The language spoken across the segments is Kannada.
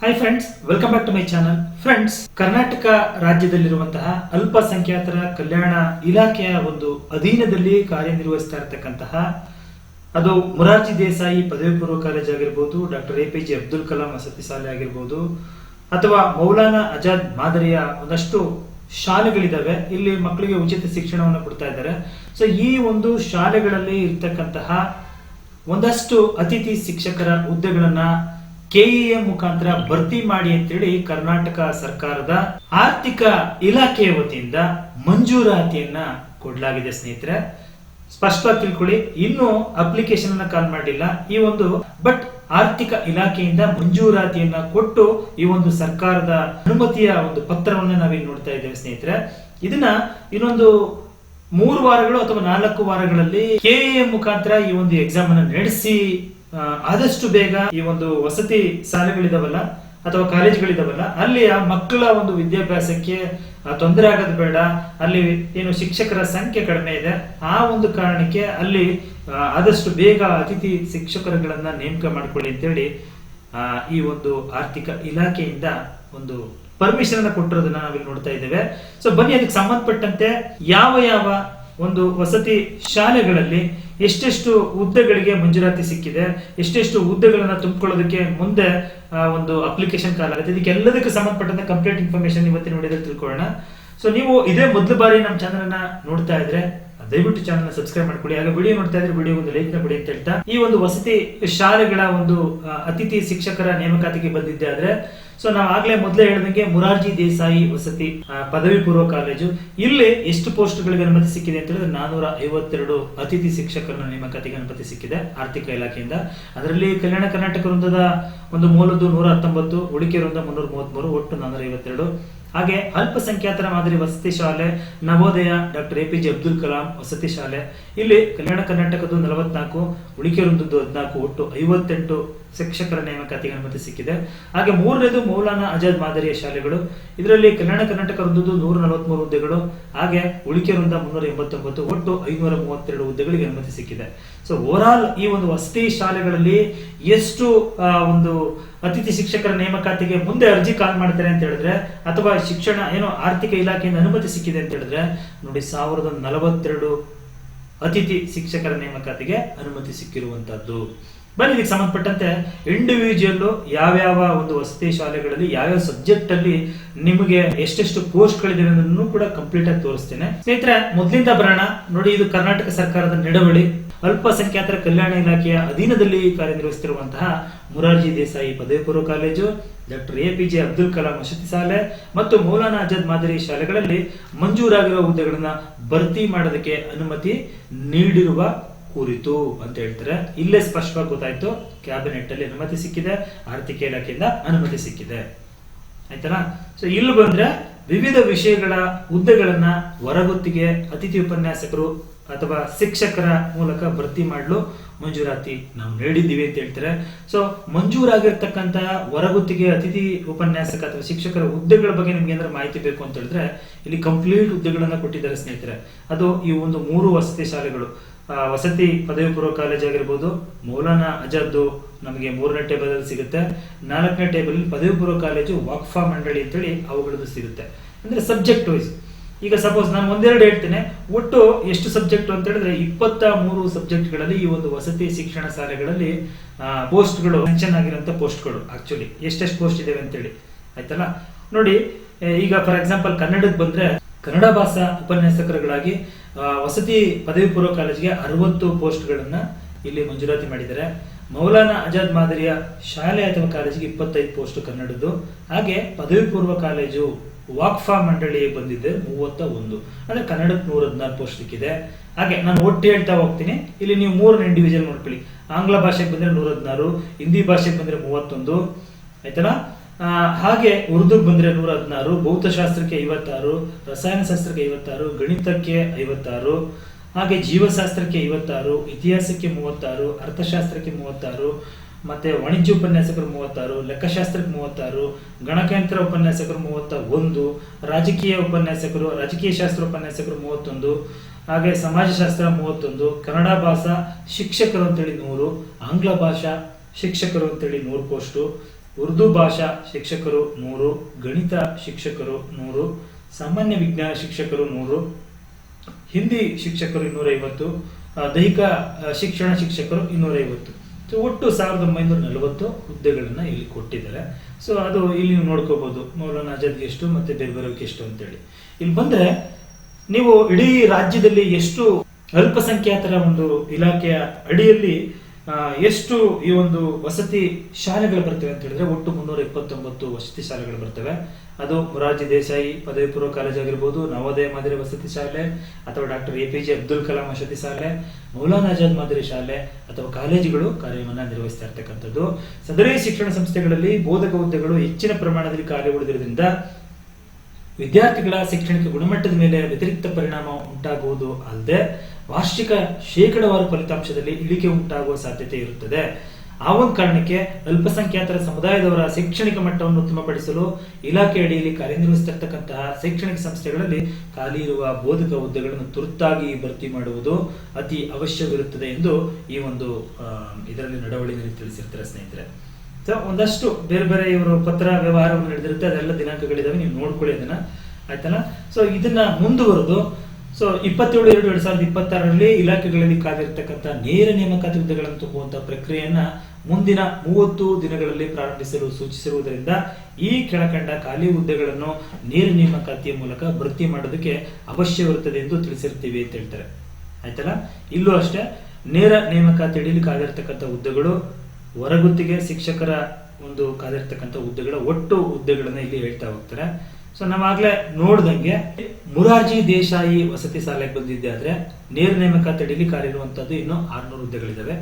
Hi friends, welcome back to my channel. Friends, Karnataka ರಾಜ್ಯದಲ್ಲಿರುವಂತಹ ಅಲ್ಪಸಂಖ್ಯಾತರ ಕಲ್ಯಾಣ ಇಲಾಖೆಯ ಒಂದು ಅಧೀನದಲ್ಲಿ ಕಾರ್ಯನಿರ್ವಹಿಸ್ತಾ ಇರತಕ್ಕಂತಹ ಅದು ಮೊರಾರ್ಜಿ ದೇಸಾಯಿ ಪದವಿ ಪೂರ್ವ ಕಾಲೇಜ್ ಆಗಿರ್ಬೋದು, ಡಾಕ್ಟರ್ APJ ಅಬ್ದುಲ್ ಕಲಾಂ ವಸತಿ ಶಾಲೆ ಆಗಿರ್ಬೋದು, ಅಥವಾ ಮೌಲಾನಾ ಆಜಾದ್ ಮಾದರಿಯ ಒಂದಷ್ಟು ಶಾಲೆಗಳಿದಾವೆ. ಇಲ್ಲಿ ಮಕ್ಕಳಿಗೆ ಉಚಿತ ಶಿಕ್ಷಣವನ್ನು ಕೊಡ್ತಾ ಇದ್ದಾರೆ. ಸೊ ಈ ಒಂದು ಶಾಲೆಗಳಲ್ಲಿ ಇರ್ತಕ್ಕಂತಹ ಒಂದಷ್ಟು ಅತಿಥಿ ಶಿಕ್ಷಕರ ಹುದ್ದೆಗಳನ್ನ KEM ಮುಖಾಂತರ ಭರ್ತಿ ಮಾಡಿ ಅಂತೇಳಿ ಕರ್ನಾಟಕ ಸರ್ಕಾರದ ಆರ್ಥಿಕ ಇಲಾಖೆಯ ವತಿಯಿಂದ ಮಂಜೂರಾತಿಯನ್ನ ಕೊಡಲಾಗಿದೆ. ಸ್ನೇಹಿತರೆ, ಸ್ಪಷ್ಟವಾಗಿ ತಿಳ್ಕೊಳ್ಳಿ, ಇನ್ನು ಅಪ್ಲಿಕೇಶನ್ ಅನ್ನ ಕಾಲ್ ಮಾಡಿಲ್ಲ. ಈ ಒಂದು ಆರ್ಥಿಕ ಇಲಾಖೆಯಿಂದ ಮಂಜೂರಾತಿಯನ್ನ ಕೊಟ್ಟು ಈ ಒಂದು ಸರ್ಕಾರದ ಅನುಮತಿಯ ಒಂದು ಪತ್ರವನ್ನ ನಾವಿಲ್ಲಿ ನೋಡ್ತಾ ಇದ್ದೇವೆ. ಸ್ನೇಹಿತರೆ, ಇದನ್ನ ಇನ್ನೊಂದು 3 ವಾರಗಳು ಅಥವಾ 4 ವಾರಗಳಲ್ಲಿ KEM ಮುಖಾಂತರ ಈ ಒಂದು ಎಕ್ಸಾಮ್ ಅನ್ನ ನಡೆಸಿ ಆದಷ್ಟು ಬೇಗ ಈ ಒಂದು ವಸತಿ ಶಾಲೆಗಳಿದಾವಲ್ಲ ಅಥವಾ ಕಾಲೇಜುಗಳಿದಾವಲ್ಲ, ಅಲ್ಲಿಯ ಮಕ್ಕಳ ಒಂದು ವಿದ್ಯಾಭ್ಯಾಸಕ್ಕೆ ತೊಂದರೆ ಆಗೋದು ಬೇಡ. ಅಲ್ಲಿ ಏನು ಶಿಕ್ಷಕರ ಸಂಖ್ಯೆ ಕಡಿಮೆ ಇದೆ, ಆ ಒಂದು ಕಾರಣಕ್ಕೆ ಅಲ್ಲಿ ಆದಷ್ಟು ಬೇಗ ಅತಿಥಿ ಶಿಕ್ಷಕರುಗಳನ್ನ ನೇಮಕ ಮಾಡ್ಕೊಳ್ಳಿ ಅಂತೇಳಿ ಈ ಒಂದು ಆರ್ಥಿಕ ಇಲಾಖೆಯಿಂದ ಒಂದು ಪರ್ಮಿಷನ್ ಅನ್ನ ಕೊಟ್ಟಿರೋದನ್ನ ನಾವಿಲ್ಲಿ ನೋಡ್ತಾ ಇದ್ದೇವೆ. ಸೊ ಬನ್ನಿ, ಅದಕ್ಕೆ ಸಂಬಂಧಪಟ್ಟಂತೆ ಯಾವ ಒಂದು ವಸತಿ ಶಾಲೆಗಳಲ್ಲಿ ಎಷ್ಟೆಷ್ಟು ಹುದ್ದೆಗಳಿಗೆ ಮಂಜೂರಾತಿ ಸಿಕ್ಕಿದೆ, ಎಷ್ಟೆಷ್ಟು ಹುದ್ದೆಗಳನ್ನ ತುಂಬಿಕೊಳ್ಳೋದಕ್ಕೆ ಮುಂದೆ ಒಂದು ಅಪ್ಲಿಕೇಶನ್ ಕಾಲ್ ಆಗುತ್ತೆ, ಇದಕ್ಕೆಲ್ಲದಕ್ಕೆ ಸಂಬಂಧಪಟ್ಟಂತೆ ಕಂಪ್ಲೀಟ್ ಇನ್ಫಾರ್ಮೇಶನ್ ಇವತ್ತಿನ ವಿಡಿಯೋದಲ್ಲಿ ತಿಳ್ಕೊಳ್ಳೋಣ. ಸೊ ನೀವು ಇದೇ ಮೊದಲ ಬಾರಿ ನಮ್ಮ ಚಾನಲ್ ಅನ್ನ ನೋಡ್ತಾ ಇದ್ರೆ ದಯವಿಟ್ಟು ಚಾನಲ್ ಸಬ್ಸ್ಕ್ರೈಬ್ ಮಾಡ್ಕೊಳ್ಳಿ. ಆಗ ವಿಡಿಯೋ ನೋಡ್ತಾ ಇದ್ರೆ ವಿಡಿಯೋ ಒಂದು ಲೈಕ್ ನ ಕೊಡಿ ಅಂತ ಹೇಳ್ತಾ, ಈ ಒಂದು ವಸತಿ ಶಾಲೆಗಳ ಒಂದು ಅತಿಥಿ ಶಿಕ್ಷಕರ ನೇಮಕಾತಿಗೆ ಬಂದಿದ್ದೆ ಆದ್ರೆ, ಸೊ ನಾವು ಆಗ್ಲೇ ಮೊದಲೇ ಹೇಳಿದಂಗೆ ಮೊರಾರ್ಜಿ ದೇಸಾಯಿ ವಸತಿ ಪದವಿ ಪೂರ್ವ ಕಾಲೇಜು, ಇಲ್ಲಿ ಎಷ್ಟು ಪೋಸ್ಟ್ ಗಳಿಗೆ ಅನುಮತಿ ಸಿಕ್ಕಿದೆ ಅಂತ ಹೇಳಿದ್ರೆ 452 ಅತಿಥಿ ಶಿಕ್ಷಕರ ನೇಮಕಾತಿಗೆ ಅನುಮತಿ ಸಿಕ್ಕಿದೆ ಆರ್ಥಿಕ ಇಲಾಖೆಯಿಂದ. ಅದರಲ್ಲಿ ಕಲ್ಯಾಣ ಕರ್ನಾಟಕ ವೃಂದದ ಒಂದು ಮೂಲದ್ದು 119, ಉಳಿಕೆ ವೃಂದ 333, ಒಟ್ಟು 452. ಹಾಗೆ ಅಲ್ಪಸಂಖ್ಯಾತರ ಮಾದರಿ ವಸತಿ ಶಾಲೆ ನವೋದಯ ಡಾಕ್ಟರ್ APJ ಅಬ್ದುಲ್ ಕಲಾಂ ವಸತಿ ಶಾಲೆ, ಇಲ್ಲಿ ಕಲ್ಯಾಣ ಕರ್ನಾಟಕದ್ದು 44, ಉಳಿಕೆ ವೃಂದದ್ದು 14, ಒಟ್ಟು 58 ಶಿಕ್ಷಕರ ನೇಮಕಾತಿಗೆ ಅನುಮತಿ ಸಿಕ್ಕಿದೆ. ಹಾಗೆ 3ನೇದು ಮೌಲಾನಾ ಆಜಾದ್ ಮಾದರಿಯ ಶಾಲೆಗಳು, ಇದರಲ್ಲಿ ಕಲ್ಯಾಣ ಕರ್ನಾಟಕ ವೃಂದದ್ದು 143 ಹುದ್ದೆಗಳು, ಹಾಗೆ ಉಳಿಕೆ ವೃಂದ 389, ಒಟ್ಟು 532 ಹುದ್ದೆಗಳಿಗೆ ಅನುಮತಿ ಸಿಕ್ಕಿದೆ. ಸೊ ಓವರ್ ಆಲ್ ಈ ಒಂದು ವಸತಿ ಶಾಲೆಗಳಲ್ಲಿ ಎಷ್ಟು ಒಂದು ಅತಿಥಿ ಶಿಕ್ಷಕರ ನೇಮಕಾತಿಗೆ ಮುಂದೆ ಅರ್ಜಿ ಕಾಲ್ ಮಾಡ್ತಾರೆ ಅಂತ ಹೇಳಿದ್ರೆ, ಅಥವಾ ಶಿಕ್ಷಣ ಏನು ಆರ್ಥಿಕ ಇಲಾಖೆಯಿಂದ ಅನುಮತಿ ಸಿಕ್ಕಿದೆ ಅಂತ ಹೇಳಿದ್ರೆ ನೋಡಿ, 1042 ಅತಿಥಿ ಶಿಕ್ಷಕರ ನೇಮಕಾತಿಗೆ ಅನುಮತಿ ಸಿಕ್ಕಿರುವಂತಹದ್ದು. ಬನ್ನಿ, ಇದಕ್ಕೆ ಸಂಬಂಧಪಟ್ಟಂತೆ ಇಂಡಿವಿಜುವಲ್ ಯಾವ್ಯಾವ ಒಂದು ವಸತಿ ಶಾಲೆಗಳಲ್ಲಿ ಯಾವ್ಯಾವ ಸಬ್ಜೆಕ್ಟ್ ಅಲ್ಲಿ ನಿಮಗೆ ಎಷ್ಟೆಷ್ಟು ಪೋಸ್ಟ್ ಗಳಿದೆ ಅನ್ನೋದನ್ನು ಕೂಡ ಕಂಪ್ಲೀಟ್ ಆಗಿ ತೋರಿಸ್ತೇನೆ. ಸ್ನೇಹಿತರೆ, ಮೊದಲಿಂದ ಬರೋಣ. ನೋಡಿ, ಇದು ಕರ್ನಾಟಕ ಸರ್ಕಾರದ ನಡವಳಿ ಅಲ್ಪಸಂಖ್ಯಾತರ ಕಲ್ಯಾಣ ಇಲಾಖೆಯ ಅಧೀನದಲ್ಲಿ ಕಾರ್ಯನಿರ್ವಹಿಸುತ್ತಿರುವಂತಹ ಮೊರಾರ್ಜಿ ದೇಸಾಯಿ ಪದವಿ ಪೂರ್ವ college, doctor APJ Abdul Kalam ವಸತಿ ಶಾಲೆ ಮತ್ತು ಮೌಲಾನಾ ಆಜಾದ್ ಮಾದರಿ ಶಾಲೆಗಳಲ್ಲಿ ಮಂಜೂರಾಗಿರುವ ಹುದ್ದೆಗಳನ್ನ ಭರ್ತಿ ಮಾಡೋದಕ್ಕೆ ಅನುಮತಿ ನೀಡಿರುವ ಕುರಿತು ಅಂತ ಹೇಳ್ತಾರೆ. ಇಲ್ಲೇ ಸ್ಪಷ್ಟವಾಗಿ ಗೊತ್ತಾಯ್ತು, ಕ್ಯಾಬಿನೆಟ್ ಅಲ್ಲಿ ಅನುಮತಿ ಸಿಕ್ಕಿದೆ, ಆರ್ಥಿಕ ಇಲಾಖೆಯಿಂದ ಅನುಮತಿ ಸಿಕ್ಕಿದೆ. ಆಯ್ತಲ್ಲ? ಸೊ ಇಲ್ಲಿ ಬಂದ್ರೆ ವಿವಿಧ ವಿಷಯಗಳ ಹುದ್ದೆಗಳನ್ನ ಹೊರಗುತ್ತಿಗೆ ಅತಿಥಿ ಉಪನ್ಯಾಸಕರು ಅಥವಾ ಶಿಕ್ಷಕರ ಮೂಲಕ ಭರ್ತಿ ಮಾಡಲು ಮಂಜೂರಾತಿ ನಾವು ನೀಡಿದ್ದೀವಿ ಅಂತ ಹೇಳ್ತಾರೆ. ಸೊ ಮಂಜೂರಾಗಿರ್ತಕ್ಕಂತಹ ಹೊರಗುತ್ತಿಗೆ ಅತಿಥಿ ಉಪನ್ಯಾಸಕ ಅಥವಾ ಶಿಕ್ಷಕರ ಹುದ್ದೆಗಳ ಬಗ್ಗೆ ನಿಮ್ಗೆ ಏನಾದ್ರು ಮಾಹಿತಿ ಬೇಕು ಅಂತ ಹೇಳಿದ್ರೆ, ಇಲ್ಲಿ ಕಂಪ್ಲೀಟ್ ಹುದ್ದೆಗಳನ್ನ ಕೊಟ್ಟಿದ್ದಾರೆ ಸ್ನೇಹಿತರೆ. ಅದು ಈ ಒಂದು 3 ವಸತಿ ಶಾಲೆಗಳು, ವಸತಿ ಪದವಿ ಪೂರ್ವ ಕಾಲೇಜ್ ಆಗಿರ್ಬೋದು, ಮೌಲಾನಾ ಆಜಾದ್ ನಮಗೆ 3ನೇ ಟೇಬಲ್ ಅಲ್ಲಿ ಸಿಗುತ್ತೆ, 4ನೇ ಟೇಬಲ್ ಪದವಿ ಪೂರ್ವ ಕಾಲೇಜು ವಕ್ಫಾ ಮಂಡಳಿ ಅಂತೇಳಿ ಅವುಗಳದ್ದು ಸಿಗುತ್ತೆ. ಅಂದ್ರೆ ಸಬ್ಜೆಕ್ಟ್ ವೈಸ್. ಈಗ ಸಪೋಸ್ ನಾನು ಒಂದೆರಡು ಹೇಳ್ತೇನೆ, ಒಟ್ಟು ಎಷ್ಟು ಸಬ್ಜೆಕ್ಟ್ ಅಂತ ಹೇಳಿದ್ರೆ 23 ಸಬ್ಜೆಕ್ಟ್ಗಳಲ್ಲಿ ಈ ಒಂದು ವಸತಿ ಶಿಕ್ಷಣ ಶಾಲೆಗಳಲ್ಲಿ ಪೋಸ್ಟ್ಗಳು ಮೆನ್ಷನ್ ಆಗಿರುವಂತ ಪೋಸ್ಟ್ಗಳು ಆಕ್ಚುಲಿ ಎಷ್ಟೆಷ್ಟು ಪೋಸ್ಟ್ ಇದಾವೆ ಅಂತೇಳಿ. ಆಯ್ತಲ್ಲ? ನೋಡಿ, ಈಗ ಫಾರ್ ಎಕ್ಸಾಂಪಲ್ ಕನ್ನಡಕ್ಕೆ ಬಂದ್ರೆ ಕನ್ನಡ ಭಾಷಾ ಉಪನ್ಯಾಸಕರುಗಳಾಗಿ ವಸತಿ ಪದವಿ ಪೂರ್ವ ಕಾಲೇಜಿಗೆ 60 ಪೋಸ್ಟ್ ಗಳನ್ನ ಇಲ್ಲಿ ಮಂಜೂರಾತಿ ಮಾಡಿದ್ದಾರೆ. ಮೌಲಾನಾ ಆಜಾದ್ ಮಾದರಿಯ ಶಾಲೆ ಅಥವಾ ಕಾಲೇಜಿಗೆ 25 ಪೋಸ್ಟ್ ಕನ್ನಡದ್ದು. ಹಾಗೆ ಪದವಿ ಪೂರ್ವ ಕಾಲೇಜು ವಾಕ್ಫಾ ಮಂಡಳಿ ಬಂದಿದೆ 31, ಅಂದ್ರೆ ಕನ್ನಡಕ್ಕೆ 114 ಪೋಸ್ಟ್ ಸಿಕ್ಕಿದೆ. ಹಾಗೆ ನಾನು ಒಟ್ಟು ಹೇಳ್ತಾ ಹೋಗ್ತೀನಿ, ಇಲ್ಲಿ ನೀವು 3 ಇಂಡಿವಿಜುವಲ್ ನೋಡ್ಕೊಳ್ಳಿ. ಆಂಗ್ಲ ಭಾಷೆಗೆ ಬಂದ್ರೆ 116, ಹಿಂದಿ ಭಾಷೆಗೆ ಬಂದ್ರೆ 31, ಆಯ್ತಲ್ಲ? ಹಾಗೆ ಉರ್ದುಗೆ ಬಂದ್ರೆ 116, ಭೌತಶಾಸ್ತ್ರಕ್ಕೆ 56, ರಸಾಯನಶಾಸ್ತ್ರಕ್ಕೆ 56, ಗಣಿತಕ್ಕೆ 56, ಹಾಗೆ ಜೀವಶಾಸ್ತ್ರಕ್ಕೆ 56, ಇತಿಹಾಸಕ್ಕೆ 36, ಅರ್ಥಶಾಸ್ತ್ರಕ್ಕೆ 36, ಮತ್ತೆ ವಾಣಿಜ್ಯ ಉಪನ್ಯಾಸಕರು 36, ಲೆಕ್ಕಶಾಸ್ತ್ರಕ್ಕೆ 36, ಗಣಕಯಂತ್ರ ಉಪನ್ಯಾಸಕರು 31, ರಾಜಕೀಯ ಶಾಸ್ತ್ರ ಉಪನ್ಯಾಸಕರು 31, ಹಾಗೆ ಸಮಾಜಶಾಸ್ತ್ರ 31, ಕನ್ನಡ ಭಾಷಾ ಶಿಕ್ಷಕರು ಅಂತೇಳಿ 100, ಆಂಗ್ಲ ಭಾಷಾ ಶಿಕ್ಷಕರು ಅಂತೇಳಿ 100 ಪೋಸ್ಟು, ಉರ್ದು ಭಾಷಾ ಶಿಕ್ಷಕರು 100, ಗಣಿತ ಶಿಕ್ಷಕರು 100, ಸಾಮಾನ್ಯ ವಿಜ್ಞಾನ ಶಿಕ್ಷಕರು 100, ಹಿಂದಿ ಶಿಕ್ಷಕರು 250, ದೈಹಿಕ ಶಿಕ್ಷಣ ಶಿಕ್ಷಕರು 250. ಸೊ ಒಟ್ಟು 1940 ಹುದ್ದೆಗಳನ್ನ ಇಲ್ಲಿ ಕೊಟ್ಟಿದ್ದಾರೆ. ಸೊ ಅದು ಇಲ್ಲಿ ನೀವು ನೋಡ್ಕೋಬಹುದು, ಮೌಲಾನಾ ಆಜಾದ್ಗೆ ಎಷ್ಟು ಮತ್ತೆ ಬೇರೆ ಬೇರೆಗೆ ಎಷ್ಟು ಅಂತೇಳಿ. ಇಲ್ಲಿ ಬಂದ್ರೆ ನೀವು ಇಡೀ ರಾಜ್ಯದಲ್ಲಿ ಎಷ್ಟು ಅಲ್ಪಸಂಖ್ಯಾತರ ಒಂದು ಇಲಾಖೆಯ ಅಡಿಯಲ್ಲಿ ಎಷ್ಟು ಈ ಒಂದು ವಸತಿ ಶಾಲೆಗಳು ಬರ್ತವೆ ಅಂತ ಹೇಳಿದ್ರೆ ಒಟ್ಟು 329 ವಸತಿ ಶಾಲೆಗಳು ಬರ್ತವೆ. ಅದು ಮೊರಾರ್ಜಿ ದೇಸಾಯಿ ಪದವಿ ಪೂರ್ವ ಕಾಲೇಜ್ ಆಗಿರ್ಬೋದು, ನವೋದಯ ಮಾದರಿ ವಸತಿ ಶಾಲೆ ಅಥವಾ ಡಾಕ್ಟರ್ APJ ಅಬ್ದುಲ್ ಕಲಾಂ ವಸತಿ ಶಾಲೆ, ಮೌಲಾನಾ ಆಜಾದ್ ಮಾದರಿ ಶಾಲೆ ಅಥವಾ ಕಾಲೇಜುಗಳು ಕಾರ್ಯವನ್ನ ನಿರ್ವಹಿಸ್ತಾ ಇರ್ತಕ್ಕಂಥದ್ದು. ಸದರಿ ಶಿಕ್ಷಣ ಸಂಸ್ಥೆಗಳಲ್ಲಿ ಬೋಧಕ ಹುದ್ದೆಗಳು ಹೆಚ್ಚಿನ ಪ್ರಮಾಣದಲ್ಲಿ ಖಾಲಿ ಉಳಿದಿರೋದ್ರಿಂದ ವಿದ್ಯಾರ್ಥಿಗಳ ಶೈಕ್ಷಣಿಕ ಗುಣಮಟ್ಟದ ಮೇಲೆ ವ್ಯತಿರಿಕ್ತ ಪರಿಣಾಮ ಉಂಟಾಗುವುದು ಅಲ್ಲದೆ ವಾರ್ಷಿಕ ಶೇಕಡಾವಾರು ಫಲಿತಾಂಶದಲ್ಲಿ ಇಳಿಕೆ ಉಂಟಾಗುವ ಸಾಧ್ಯತೆ ಇರುತ್ತದೆ. ಆ ಒಂದು ಕಾರಣಕ್ಕೆ ಅಲ್ಪಸಂಖ್ಯಾತರ ಸಮುದಾಯದವರ ಶೈಕ್ಷಣಿಕ ಮಟ್ಟವನ್ನು ಉತ್ತಮಪಡಿಸಲು ಇಲಾಖೆ ಅಡಿಯಲ್ಲಿ ಕಾರ್ಯನಿರ್ವಹಿಸುತ್ತಿರತಕ್ಕಂತಹ ಶೈಕ್ಷಣಿಕ ಸಂಸ್ಥೆಗಳಲ್ಲಿ ಖಾಲಿ ಇರುವ ಬೋಧಕ ಹುದ್ದೆಗಳನ್ನು ತುರ್ತಾಗಿ ಭರ್ತಿ ಮಾಡುವುದು ಅತಿ ಅವಶ್ಯವಿರುತ್ತದೆ ಎಂದು ಈ ಒಂದು ಇದರಲ್ಲಿ ನಡವಳಿಕೆಯಲ್ಲಿ ತಿಳಿಸಿರ್ತಾರೆ ಸ್ನೇಹಿತರೆ. ಸೊ ಒಂದಷ್ಟು ಬೇರೆ ಬೇರೆ ಇವರು ಪತ್ರ ವ್ಯವಹಾರವನ್ನು ನಡೆದಿರುತ್ತೆ, ಅದೆಲ್ಲ ದಿನಾಂಕಗಳಿದಾವೆ, ನೀವು ನೋಡ್ಕೊಳ್ಳಿ ಅದನ್ನ, ಆಯ್ತಲ್ಲ. ಸೊ ಇದನ್ನ ಮುಂದುವರೆದು 27/2/2026 ಇಲಾಖೆಗಳಲ್ಲಿ ಕಾದಿರತಕ್ಕಂಥ ನೇರ ನೇಮಕಾತಿ ಹುದ್ದೆಗಳನ್ನು ತುಂಬುವಂತಹ ಪ್ರಕ್ರಿಯೆಯನ್ನ ಮುಂದಿನ 30 ದಿನಗಳಲ್ಲಿ ಪ್ರಾರಂಭಿಸಲು ಸೂಚಿಸಿರುವುದರಿಂದ ಈ ಕೆಳಕಂಡ ಖಾಲಿ ಹುದ್ದೆಗಳನ್ನು ನೇರ ನೇಮಕಾತಿಯ ಮೂಲಕ ಭರ್ತಿ ಮಾಡೋದಕ್ಕೆ ಅವಶ್ಯವಿರುತ್ತದೆ ಎಂದು ತಿಳಿಸಿರ್ತೀವಿ ಅಂತ ಹೇಳ್ತಾರೆ, ಆಯ್ತಲ್ಲ. ಇಲ್ಲೂ ಅಷ್ಟೇ ನೇರ ನೇಮಕಾತಿ ಅಡಿಯಲ್ಲಿ ಕಾದಿರತಕ್ಕಂಥ ಹುದ್ದೆಗಳು, ಹೊರಗುತ್ತಿಗೆ ಶಿಕ್ಷಕರ ಒಂದು ಕಾದಿರ್ತಕ್ಕಂಥ ಹುದ್ದೆಗಳ ಒಟ್ಟು ಹುದ್ದೆಗಳನ್ನ ಇಲ್ಲಿ ಹೇಳ್ತಾ ಹೋಗ್ತಾರೆ. ಸೊ ನಾವಾಗ್ಲೇ ನೋಡ್ದಂಗೆ ಮೊರಾರ್ಜಿ ದೇಸಾಯಿ ವಸತಿ ಶಾಲೆಗೆ ಬಂದಿದ್ದೆ ಆದ್ರೆ ನೇರ ನೇಮಕಾತಿ ಅಡಿಯಲ್ಲಿ ಕಾರ್ಯನಿರುವಂತದ್ದು ಇನ್ನು 600 ಹುದ್ದೆಗಳಿದಾವೆ.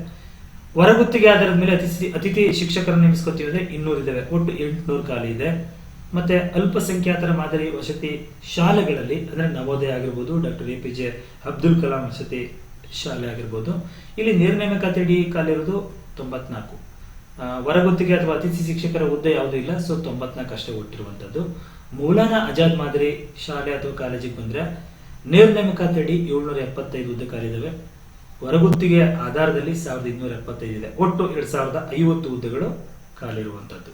ಹೊರಗುತ್ತಿಗೆ ಆಧಾರದ ಮೇಲೆ ಅತಿಥಿ ಶಿಕ್ಷಕರನ್ನು ನೇಮಿಸ್ಕೊತೀವಿ ಅಂದ್ರೆ 200 ಇದಾವೆ, ಒಟ್ಟು 800 ಖಾಲಿ ಇದೆ. ಮತ್ತೆ ಅಲ್ಪಸಂಖ್ಯಾತರ ಮಾದರಿ ವಸತಿ ಶಾಲೆಗಳಲ್ಲಿ ಅಂದ್ರೆ ನವೋದಯ ಆಗಿರ್ಬೋದು, ಡಾಕ್ಟರ್ APJ ಅಬ್ದುಲ್ ಕಲಾಂ ವಸತಿ ಶಾಲೆ ಆಗಿರ್ಬೋದು, ಇಲ್ಲಿ ನೇರ ನೇಮಕಾತಿ ಅಡಿ ಖಾಲಿ ಇರೋದು 94. ಹೊರಗುತ್ತಿಗೆ ಅಥವಾ ಅತಿಥಿ ಶಿಕ್ಷಕರ ಹುದ್ದೆ ಯಾವುದೂ ಇಲ್ಲ, ಸೊ 94 ಅಷ್ಟೇ ಒಟ್ಟಿರುವಂತದ್ದು. ಮೌಲಾನಾ ಆಜಾದ್ ಮಾದರಿ ಶಾಲೆ ಅಥವಾ ಕಾಲೇಜಿಗೆ ಬಂದ್ರೆ ನೇರ ನೇಮಕಾತಿ ಅಡಿ 775 ಹುದ್ದೆ ಖಾಲಿ ಇದಾವೆ. ಹೊರಗುತ್ತಿಗೆ ಆಧಾರದಲ್ಲಿ 1275 ಇದೆ, ಒಟ್ಟು 2050 ಹುದ್ದೆಗಳು ಖಾಲಿ ಇರುವಂತದ್ದು.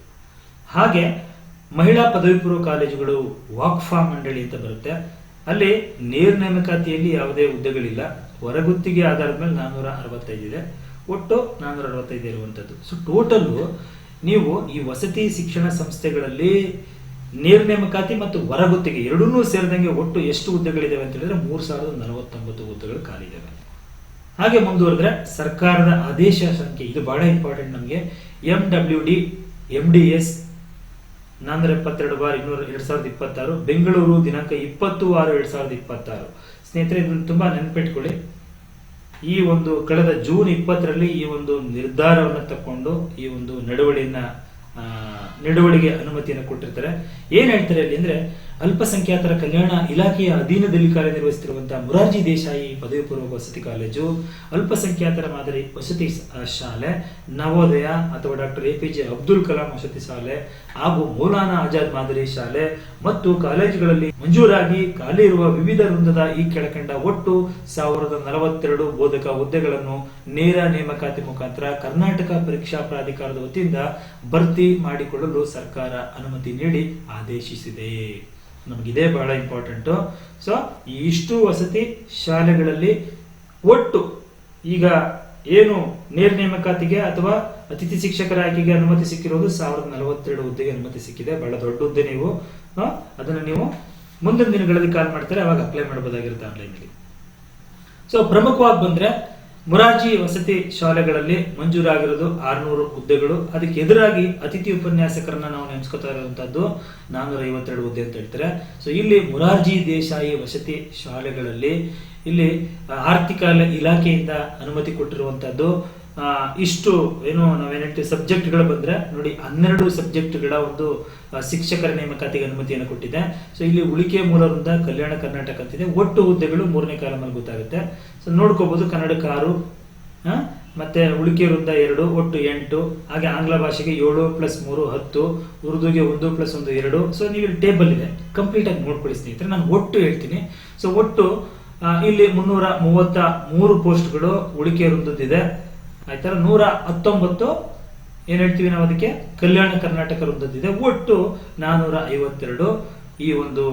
ಹಾಗೆ ಮಹಿಳಾ ಪದವಿ ಪೂರ್ವ ಕಾಲೇಜುಗಳು ವಾಕ್ಫಾ ಮಂಡಳಿ ಅಂತ ಬರುತ್ತೆ, ಅಲ್ಲಿ ನೇರ ನೇಮಕಾತಿಯಲ್ಲಿ ಯಾವುದೇ ಹುದ್ದೆಗಳಿಲ್ಲ. ಹೊರಗುತ್ತಿಗೆ ಆಧಾರದ ಮೇಲೆ 465 ಇದೆ, ಒಟ್ಟು 465 ಇರುವಂತದ್ದು. ಸೊ ಟೋಟಲ್ ನೀವು ಈ ವಸತಿ ಶಿಕ್ಷಣ ಸಂಸ್ಥೆಗಳಲ್ಲಿ ನೇರ ನೇಮಕಾತಿ ಮತ್ತು ಹೊರಗುತ್ತಿಗೆ ಎರಡನ್ನೂ ಸೇರಿದಂಗೆ ಒಟ್ಟು ಎಷ್ಟು ಹುದ್ದೆಗಳಿದಾವೆ ಅಂತ ಹೇಳಿದ್ರೆ 3049 ಹುದ್ದೆಗಳು ಖಾಲಿ ಇದಾವೆ. ಹಾಗೆ ಮುಂದುವರೆದ್ರೆ ಸರ್ಕಾರದ ಆದೇಶ ಸಂಖ್ಯೆ, ಇದು ಬಹಳ ಇಂಪಾರ್ಟೆಂಟ್ ನಮಗೆ, MWD MDS 472/2026 ಬೆಂಗಳೂರು ದಿನಾಂಕ 20/6/2026. ಸ್ನೇಹಿತರೆ ಇದನ್ನು ತುಂಬಾ ನೆನಪಿಟ್ಕೊಳ್ಳಿ. ಈ ಒಂದು ಕಳೆದ ಜೂನ್ 20ರಲ್ಲಿ ಈ ಒಂದು ನಿರ್ಧಾರವನ್ನು ತಕೊಂಡು ಈ ಒಂದು ನಡವಳಿಕೆ ಅನುಮತಿಯನ್ನು ಕೊಟ್ಟಿರ್ತಾರೆ. ಏನ್ ಹೇಳ್ತಾರೆ ಅಲ್ಲಿ ಅಂದ್ರೆ ಅಲ್ಪಸಂಖ್ಯಾತರ ಕಲ್ಯಾಣ ಇಲಾಖೆಯ ಅಧೀನದಲ್ಲಿ ಕಾರ್ಯನಿರ್ವಹಿಸುತ್ತಿರುವಂತಹ ಮೊರಾರ್ಜಿ ದೇಸಾಯಿ ಪದವಿ ಪೂರ್ವ ವಸತಿ ಕಾಲೇಜು, ಅಲ್ಪಸಂಖ್ಯಾತರ ಮಾದರಿ ವಸತಿ ಶಾಲೆ, ನವೋದಯ ಅಥವಾ ಡಾಕ್ಟರ್ APJ ಅಬ್ದುಲ್ ಕಲಾಂ ವಸತಿ ಶಾಲೆ ಹಾಗೂ ಮೌಲಾನಾ ಆಜಾದ್ ಮಾದರಿ ಶಾಲೆ ಮತ್ತು ಕಾಲೇಜುಗಳಲ್ಲಿ ಮಂಜೂರಾಗಿ ಖಾಲಿ ಇರುವ ವಿವಿಧ ವೃಂದದ ಈ ಕೆಳಕಂಡ ಒಟ್ಟು 1042 ಬೋಧಕ ಹುದ್ದೆಗಳನ್ನು ನೇರ ನೇಮಕಾತಿ ಮುಖಾಂತರ ಕರ್ನಾಟಕ ಪರೀಕ್ಷಾ ಪ್ರಾಧಿಕಾರದ ವತಿಯಿಂದ ಭರ್ತಿ ಮಾಡಿಕೊಳ್ಳಲು ಸರ್ಕಾರ ಅನುಮತಿ ನೀಡಿ ಆದೇಶಿಸಿದೆ. ನಮಗಿದೆ ಬಹಳ ಇಂಪಾರ್ಟೆಂಟ್. ಸೊ ಇಷ್ಟು ವಸತಿ ಶಾಲೆಗಳಲ್ಲಿ ಒಟ್ಟು ಈಗ ಏನು ನೇರ ನೇಮಕಾತಿಗೆ ಅಥವಾ ಅತಿಥಿ ಶಿಕ್ಷಕರ ಆಯ್ಕೆಗೆ ಅನುಮತಿ ಸಿಕ್ಕಿರೋದು 1042 ಹುದ್ದೆಗೆ ಅನುಮತಿ ಸಿಕ್ಕಿದೆ. ಬಹಳ ದೊಡ್ಡ ಹುದ್ದೆ. ನೀವು ಅದನ್ನ ನೀವು ಮುಂದಿನ ದಿನಗಳಲ್ಲಿ ಕಾಲ್ ಮಾಡ್ತಾರೆ, ಅವಾಗ ಅಪ್ಲೈ ಮಾಡಬಹುದಾಗಿರುತ್ತೆ ಆನ್ಲೈನ್ ಅಲ್ಲಿ. ಸೊ ಪ್ರಮುಖವಾಗಿ ಬಂದ್ರೆ ಮೊರಾರ್ಜಿ ವಸತಿ ಶಾಲೆಗಳಲ್ಲಿ ಮಂಜೂರಾಗಿರೋದು 600 ಹುದ್ದೆಗಳು. ಅದಕ್ಕೆ ಎದುರಾಗಿ ಅತಿಥಿ ಉಪನ್ಯಾಸಕರನ್ನ ನಾವು ನೇಮಿಸ್ಕೊತಾ ಇರುವಂತದ್ದು 452 ಹುದ್ದೆ ಅಂತ ಹೇಳ್ತಾರೆ. ಸೊ ಇಲ್ಲಿ ಮೊರಾರ್ಜಿ ದೇಸಾಯಿ ವಸತಿ ಶಾಲೆಗಳಲ್ಲಿ ಇಲ್ಲಿ ಆರ್ಥಿಕ ಇಲಾಖೆಯಿಂದ ಅನುಮತಿ ಕೊಟ್ಟಿರುವಂತದ್ದು ಇಷ್ಟು ಏನು ನಾವೇನಂತೀವಿ ಸಬ್ಜೆಕ್ಟ್ಗಳು ಬಂದ್ರೆ ನೋಡಿ 12 ಸಬ್ಜೆಕ್ಟ್ಗಳ ಒಂದು ಶಿಕ್ಷಕರ ನೇಮಕಾತಿಗೆ ಅನುಮತಿಯನ್ನು ಕೊಟ್ಟಿದೆ. ಸೊ ಇಲ್ಲಿ ಉಳಿಕೆ ಮೂಲರಿಂದ ಕಲ್ಯಾಣ ಕರ್ನಾಟಕ ಅಂತಿದೆ. ಒಟ್ಟು ಹುದ್ದೆಗಳು 3ನೇ ಕಾಲಮಲ್ಲಿ ಗೊತ್ತಾಗುತ್ತೆ. ಸೊ ನೋಡ್ಕೋಬಹುದು, ಕನ್ನಡಕ್ಕೆ 6, ಮತ್ತೆ ಉಳಿಕೆ ವೃಂದ 2, ಒಟ್ಟು 8. ಹಾಗೆ ಆಂಗ್ಲ ಭಾಷೆಗೆ 7 + 3 10, ಉರ್ದುಗೆ 1 + 1 2. ಸೊ ನೀವು ಇಲ್ಲಿ ಟೇಬಲ್ ಇದೆ, ಕಂಪ್ಲೀಟ್ ಆಗಿ ನೋಡ್ಕೊಳ್ಳಿ ಸ್ನೇಹಿತರೆ. ನಾನು ಒಟ್ಟು ಹೇಳ್ತೀನಿ. ಸೊ ಒಟ್ಟು ಇಲ್ಲಿ 333 ಪೋಸ್ಟ್ಗಳು ಉಳಿಕೆ ವೃಂದದಿದೆ, ಆಯ್ತಾ. 119 ಏನ್ ಹೇಳ್ತೀವಿ ನಾವು ಅದಕ್ಕೆ ಕಲ್ಯಾಣ ಕರ್ನಾಟಕ ವೃತ್ತದಿದೆ. ಒಟ್ಟು 452 ಈ ಒಂದು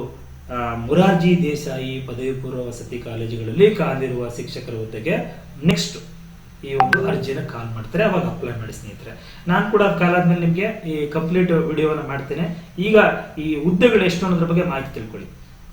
ಮುರಾರ್ಜಿ ದೇಸಾಯಿ ಪದವಿ ಪೂರ್ವ ವಸತಿ ಕಾಲೇಜುಗಳಲ್ಲಿ ಕಾಲಿರುವ ಶಿಕ್ಷಕರ ಹುದ್ದೆಗೆ ನೆಕ್ಸ್ಟ್ ಈ ಒಂದು ಅರ್ಜಿನ ಕಾಲ್ ಮಾಡ್ತಾರೆ, ಅವಾಗ ಅಪ್ಲೈ ಮಾಡಿ ಸ್ನೇಹಿತರೆ. ನಾನು ಕೂಡ ಕಾಲ್ ಆದ್ಮೇಲೆ ನಿಮ್ಗೆ ಈ ಕಂಪ್ಲೀಟ್ ವಿಡಿಯೋನ ಮಾಡ್ತೇನೆ. ಈಗ ಈ ಹುದ್ದೆಗಳು ಎಷ್ಟು ಅನ್ನೋದ್ರ ಬಗ್ಗೆ ಮಾಹಿತಿ ತಿಳ್ಕೊಳ್ಳಿ.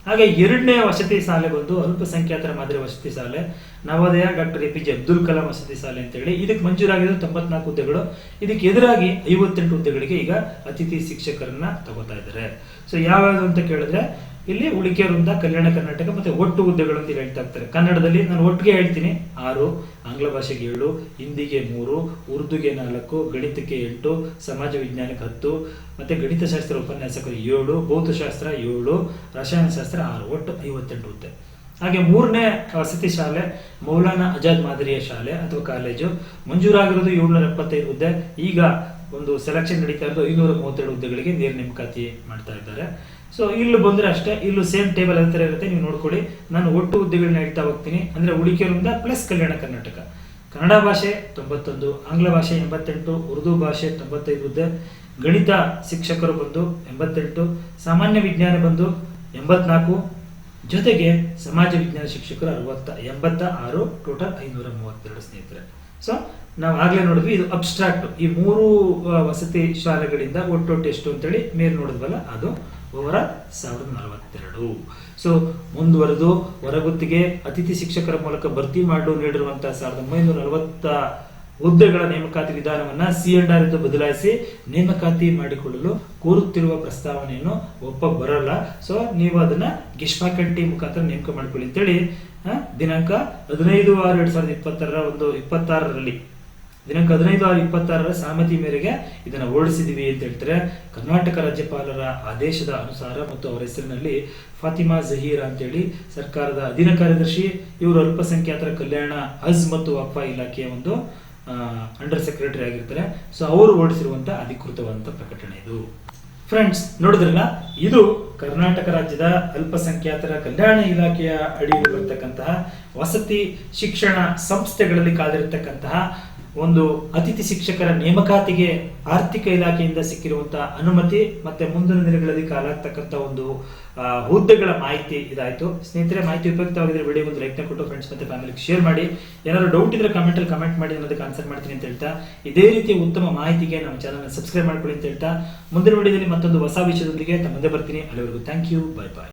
ಹಾಗೆ ಎರಡನೇ ವಸತಿ ಶಾಲೆ ಬಂದು ಅಲ್ಪಸಂಖ್ಯಾತರ ಮಾದರಿ ವಸತಿ ಶಾಲೆ ನವೋದಯ ಡಾಕ್ಟರ್ APJ ಅಬ್ದುಲ್ ಕಲಾಂ ವಸತಿ ಶಾಲೆ ಅಂತ ಹೇಳಿ ಇದಕ್ಕೆ ಮಂಜೂರಾಗಿದ್ದು 94 ಹುದ್ದೆಗಳು. ಇದಕ್ಕೆ ಎದುರಾಗಿ 58 ಹುದ್ದೆಗಳಿಗೆ ಈಗ ಅತಿಥಿ ಶಿಕ್ಷಕರನ್ನ ತಗೋತಾ ಇದ್ದಾರೆ. ಸೊ ಯಾವ್ಯಾವ್ದು ಅಂತ ಕೇಳಿದ್ರೆ ಇಲ್ಲಿ ಉಳಿಕೆ ವೃಂದ, ಕಲ್ಯಾಣ ಕರ್ನಾಟಕ ಮತ್ತೆ ಒಟ್ಟು ಹುದ್ದೆಗಳು ಅಂತ ಹೇಳ್ತಾ ಇರ್ತಾರೆ. ಕನ್ನಡದಲ್ಲಿ ನಾನು ಒಟ್ಟಿಗೆ ಹೇಳ್ತೀನಿ 6, ಆಂಗ್ಲ ಭಾಷೆಗೆ 7, ಹಿಂದಿಗೆ 3, ಉರ್ದುಗೆ 4, ಗಣಿತಕ್ಕೆ 8, ಸಮಾಜ ವಿಜ್ಞಾನಕ್ಕೆ 10, ಮತ್ತೆ ಗಣಿತಶಾಸ್ತ್ರ ಉಪನ್ಯಾಸಕರು 7, ಭೌತಶಾಸ್ತ್ರ 7, ರಸಾಯನಶಾಸ್ತ್ರ 6, ಒಟ್ಟು 58 ಹುದ್ದೆ. ಹಾಗೆ ಮೂರನೇ ವಸತಿ ಶಾಲೆ ಮೌಲಾನಾ ಆಜಾದ್ ಮಾದರಿಯ ಶಾಲೆ ಅಥವಾ ಕಾಲೇಜು ಮಂಜೂರಾಗಿರೋದು 775 ಹುದ್ದೆ. ಈಗ ಒಂದು ಸೆಲೆಕ್ಷನ್ ನಡೀತಾ ಇರೋದು 532 ಹುದ್ದೆಗಳಿಗೆ ನೇರ ನೇಮಕಾತಿ ಮಾಡ್ತಾ ಇದ್ದಾರೆ. ಸೊ ಇಲ್ಲಿ ಬಂದ್ರೆ ಅಷ್ಟೇ, ಇಲ್ಲೂ ಸೇಮ್ ಟೇಬಲ್ ಹತ್ರ ಇರುತ್ತೆ, ನೀವು ನೋಡ್ಕೊಳ್ಳಿ. ನಾನು ಒಟ್ಟು ಹುದ್ದೆಗಳನ್ನ ಹೇಳ್ತಾ ಹೋಗ್ತೀನಿ. ಅಂದ್ರೆ ಉಳಿಕೆಯಿಂದ ಪ್ಲಸ್ ಕಲ್ಯಾಣ ಕರ್ನಾಟಕ. ಕನ್ನಡ ಭಾಷೆ 91, ಆಂಗ್ಲ ಭಾಷೆ 88, ಉರ್ದು ಭಾಷೆ 95 ಹುದ್ದೆ, ಗಣಿತ ಶಿಕ್ಷಕರು ಬಂದು 88, ಸಾಮಾನ್ಯ ವಿಜ್ಞಾನ ಬಂದು 84, ಜೊತೆಗೆ ಸಮಾಜ ವಿಜ್ಞಾನ ಶಿಕ್ಷಕರು 86, ಟೋಟಲ್ 532 ಸ್ನೇಹಿತರೆ. ಸೊ ನಾವು ಆಗ್ಲೇ ನೋಡಿದ್ವಿ, ಇದು ಅಬ್ಸ್ಟ್ರಾಕ್ಟ್. ಈ 3 ವಸತಿ ಶಾಲೆಗಳಿಂದ ಒಟ್ಟೊಟ್ಟು ಎಷ್ಟು ಅಂತೇಳಿ ಮೇಲೆ ನೋಡಿದ್ವಲ್ಲ, ಅದು ಓವರಾಲ್ 1042. ಸೊ ಮುಂದುವರೆದು ಹೊರಗುತ್ತಿಗೆ ಅತಿಥಿ ಶಿಕ್ಷಕರ ಮೂಲಕ ಭರ್ತಿ ಮಾಡಲು ನೀಡಿರುವಂತಹ 1940 ಹುದ್ದೆಗಳ ನೇಮಕಾತಿ ವಿಧಾನವನ್ನ C&R ಎಂದು ಬದಲಾಯಿಸಿ ನೇಮಕಾತಿ ಮಾಡಿಕೊಳ್ಳಲು ಕೋರುತ್ತಿರುವ ಪ್ರಸ್ತಾವನೆಯನ್ನು ಒಪ್ಪ ಬರಲ್ಲ. ಸೊ ನೀವು ಅದನ್ನ ಗೆಸ್ಟ್ ಫ್ಯಾಕಲ್ಟಿ ಮುಖಾಂತರ ನೇಮಕ ಮಾಡಿಕೊಳ್ಳಿ ಅಂತೇಳಿ ದಿನಾಂಕ 15/6/2026 ದಿನಾಂಕ 15/6/26 ಸಹಮತಿ ಮೇರೆಗೆ ಇದನ್ನ ಹೊರಡಿಸಿದೀವಿ ಅಂತ ಹೇಳ್ತಾರೆ. ಕರ್ನಾಟಕ ರಾಜ್ಯಪಾಲರ ಆದೇಶದ ಅನುಸಾರ ಮತ್ತು ಅವರ ಹೆಸರಿನಲ್ಲಿ ಫಾತಿಮಾ ಜಹೀರಾ ಅಂತೇಳಿ ಸರ್ಕಾರದ ಅಧೀನ ಕಾರ್ಯದರ್ಶಿ, ಇವರು ಅಲ್ಪಸಂಖ್ಯಾತರ ಕಲ್ಯಾಣ, ಹಜ್ ಮತ್ತು ವಕ್ಫಾ ಇಲಾಖೆಯ ಒಂದು ಅಂಡರ್ ಸೆಕ್ರೆಟರಿ ಆಗಿರ್ತಾರೆ. ಸೊ ಅವರು ಹೊರಡಿಸಿರುವಂತಹ ಅಧಿಕೃತವಾದಂತಹ ಪ್ರಕಟಣೆ ಇದು. ಫ್ರೆಂಡ್ಸ್ ನೋಡಿದ್ರಲ್ಲ, ಇದು ಕರ್ನಾಟಕ ರಾಜ್ಯದ ಅಲ್ಪಸಂಖ್ಯಾತರ ಕಲ್ಯಾಣ ಇಲಾಖೆಯ ಅಡಿಯಲ್ಲಿ ಬರ್ತಕ್ಕಂತಹ ವಸತಿ ಶಿಕ್ಷಣ ಸಂಸ್ಥೆಗಳಲ್ಲಿ ಕಾದಿರತಕ್ಕಂತಹ ಒಂದು ಅತಿಥಿ ಶಿಕ್ಷಕರ ನೇಮಕಾತಿಗೆ ಆರ್ಥಿಕ ಇಲಾಖೆಯಿಂದ ಸಿಕ್ಕಿರುವಂತಹ ಅನುಮತಿ ಮತ್ತೆ ಮುಂದಿನ ದಿನಗಳಲ್ಲಿ ಕಾಲಾಗ್ತಕ್ಕಂಥ ಒಂದು ಹುದ್ದೆಗಳ ಮಾಹಿತಿ ಇದಾಯ್ತು ಸ್ನೇಹಿತರೆ. ಮಾಹಿತಿ ಉಪಯುಕ್ತವಾಗಿದ್ರೆ ವಿಡಿಯೋ ಒಂದು ಲೈಕ್ ಕೊಟ್ಟು ಫ್ರೆಂಡ್ಸ್ ಮತ್ತೆ ಫ್ಯಾಮಿಲಿಗೆ ಶೇರ್ ಮಾಡಿ. ಏನಾದ್ರು ಡೌಟ್ ಇದ್ರೆ ಕಮೆಂಟ್ ಅಲ್ಲಿ ಕಮೆಂಟ್ ಮಾಡಿ, ಅನ್ನೋದಕ್ಕೆ ಆನ್ಸರ್ ಮಾಡ್ತೀನಿ ಅಂತ ಹೇಳ್ತಾ, ಇದೇ ರೀತಿಯ ಉತ್ತಮ ಮಾಹಿತಿಗೆ ನಮ್ಮ ಚಾನಲ್ ಸಬ್ಸ್ಕ್ರೈಬ್ ಮಾಡ್ಕೊಳ್ಳಿ ಅಂತ ಹೇಳ್ತಾ, ಮುಂದಿನ ವಿಡಿಯೋದಲ್ಲಿ ಮತ್ತೊಂದು ಹೊಸ ವಿಷಯದೊಂದಿಗೆ ತಮ್ಮ ಮುಂದೆ ಬರ್ತೀನಿ. ಅಲ್ಲಿವರೆಗೂ ಥ್ಯಾಂಕ್ ಯು, ಬೈ ಬಾಯ್.